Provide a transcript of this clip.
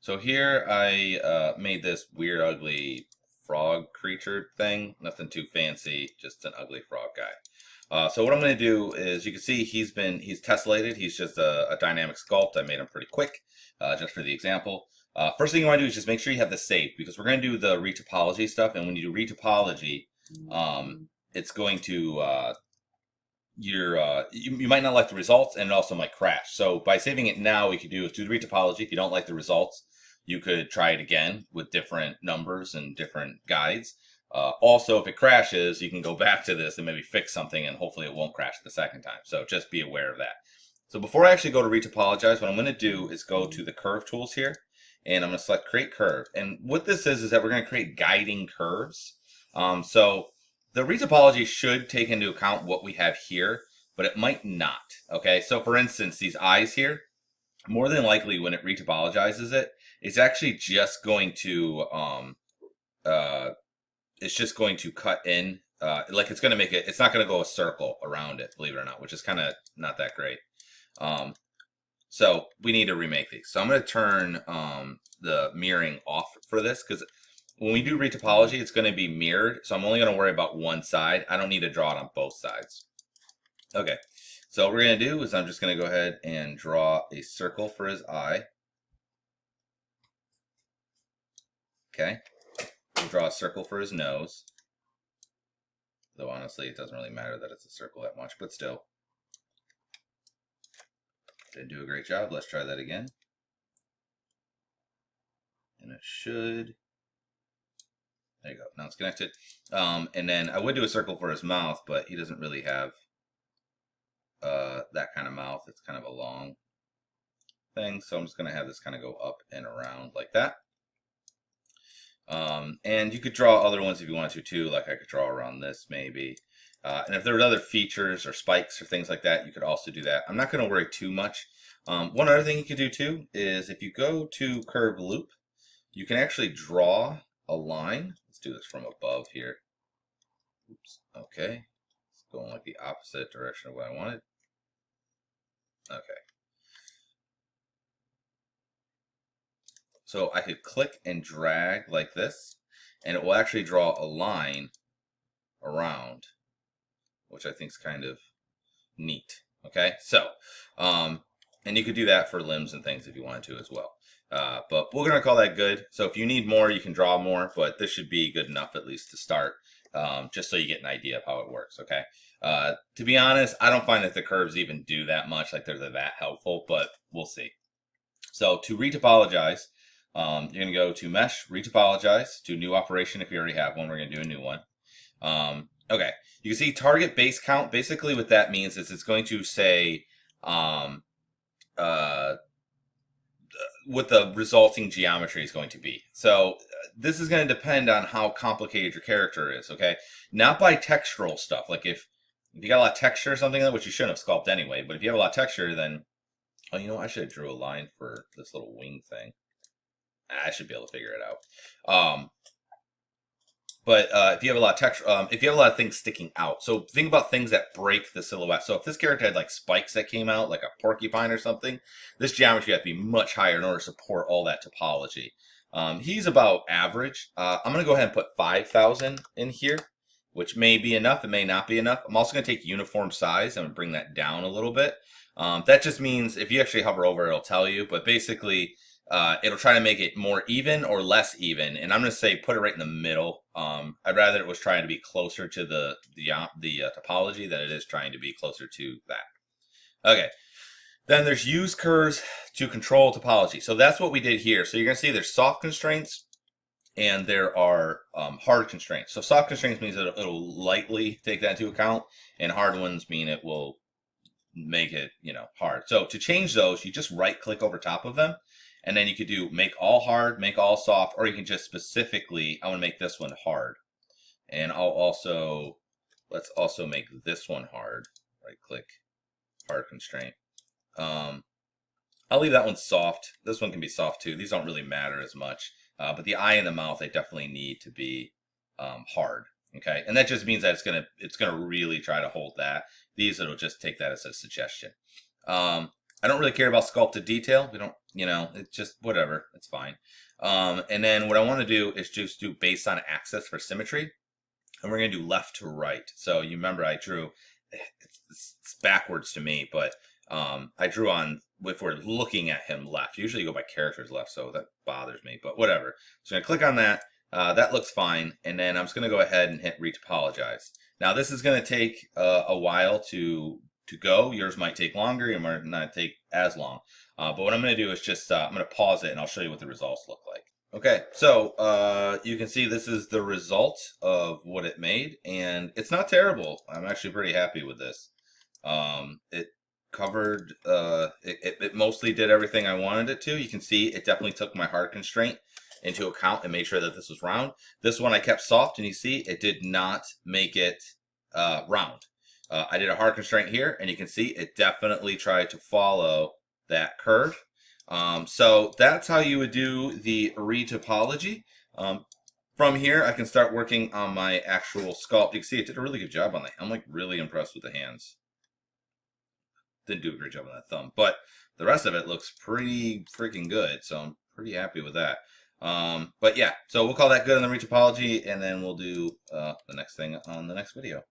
So here I made this weird, ugly frog creature thing. Nothing too fancy, just an ugly frog guy. So what I'm going to do is, you can see he's tessellated. He's just a dynamic sculpt. I made him pretty quick, just for the example. First thing you want to do is just make sure you have this saved, because we're going to do the retopology stuff. And when you do retopology, it's going to you might not like the results, and it also might crash. So by saving it now, what you could do is do the retopology. If you don't like the results, you could try it again with different numbers and different guides. Also, if it crashes, you can go back to this and maybe fix something, and hopefully it won't crash the second time. So just be aware of that. So before I actually go to retopologize, what I'm going to do is go to the curve tools here, and I'm going to select create curve. And what this is that we're going to create guiding curves. So the retopology should take into account what we have here, but it might not. Okay, so for instance, these eyes here, more than likely when it retopologizes it, it's actually just going to it's just going to cut in, like it's going to make it. It's not going to go a circle around it, believe it or not, which is kind of not that great. So we need to remake these. So I'm going to turn the mirroring off for this, because when we do retopology, it's going to be mirrored. So I'm only going to worry about one side. I don't need to draw it on both sides. Okay. So what we're going to do is I'm just going to go ahead and draw a circle for his eye. Okay. We'll draw a circle for his nose. Though honestly, it doesn't really matter that it's a circle that much, but still. Didn't do a great job. Let's try that again. And it should. There you go. Now it's connected. And then I would do a circle for his mouth, but he doesn't really have that kind of mouth. It's kind of a long thing. So I'm just going to have this kind of go up and around like that. And you could draw other ones if you wanted to too. Like I could draw around this maybe. And if there were other features or spikes or things like that, you could also do that. I'm not going to worry too much. One other thing you could do too is if you go to curve loop, you can actually draw a line. Let's do this from above here. Oops. Okay. It's going like the opposite direction of what I wanted. Okay. So I could click and drag like this, and it will actually draw a line around, which I think is kind of neat. Okay. So, and you could do that for limbs and things if you wanted to as well. But we're going to call that good. So if you need more, you can draw more, but this should be good enough at least to start, just so you get an idea of how it works, okay? To be honest, I don't find that the curves even do that much, like they're that helpful, but we'll see. So to retopologize, you're going to go to Mesh, Retopologize, do New Operation. If you already have one, we're going to do a new one. Okay, you can see target base count. Basically what that means is it's going to say what the resulting geometry is going to be. So this is going to depend on how complicated your character is, okay? Not by textural stuff. Like if you got a lot of texture or something, which you shouldn't have sculpted anyway, but if you have a lot of texture, then, oh, you know, I should have drew a line for this little wing thing. I should be able to figure it out. But if you have a lot of texture, if you have a lot of things sticking out, so think about things that break the silhouette. So if this character had like spikes that came out, like a porcupine or something, this geometry has to be much higher in order to support all that topology. He's about average. I'm going to go ahead and put 5,000 in here, which may be enough. It may not be enough. I'm also going to take uniform size and bring that down a little bit. That just means if you actually hover over, it'll tell you. But basically, it'll try to make it more even or less even, and I'm going to say put it right in the middle. I'd rather it was trying to be closer to the topology than it is trying to be closer to that. Okay, then there's use curves to control topology. So that's what we did here. So you're going to see there's soft constraints and there are hard constraints. So soft constraints means that it'll lightly take that into account, and hard ones mean it will make it, you know, hard. So to change those, you just right click over top of them. And then you could do make all hard, make all soft, or you can just specifically, I want to make this one hard. And let's also make this one hard. Right click, hard constraint. I'll leave that one soft. This one can be soft too. These don't really matter as much. But the eye and the mouth, they definitely need to be hard. Okay, and that just means that it's gonna really try to hold that. These, it'll just take that as a suggestion. I don't really care about sculpted detail. We don't, you know, it's just whatever. It's fine. And then what I want to do is just do based on axis for symmetry. And we're going to do left to right. So you remember I drew, it's backwards to me, but I drew on, if we're looking at him left. Usually you go by characters left, so that bothers me, but whatever. So I'm going to click on that. That looks fine. And then I'm just going to go ahead and hit retopologize. Now this is going to take a while to go. Yours might take longer. It might not take as long. But what I'm going to do is just, I'm going to pause it and I'll show you what the results look like. Okay, so you can see this is the result of what it made, and it's not terrible. I'm actually pretty happy with this. It covered, it mostly did everything I wanted it to. You can see it definitely took my hard constraint into account and made sure that this was round. This one I kept soft, and you see it did not make it round. I did a hard constraint here, and you can see it definitely tried to follow that curve. So that's how you would do the retopology. From here, I can start working on my actual sculpt. You can see it did a really good job on that. I'm like really impressed with the hands. Didn't do a great job on that thumb, but the rest of it looks pretty freaking good. So I'm pretty happy with that. But yeah, so we'll call that good on the retopology, and then we'll do the next thing on the next video.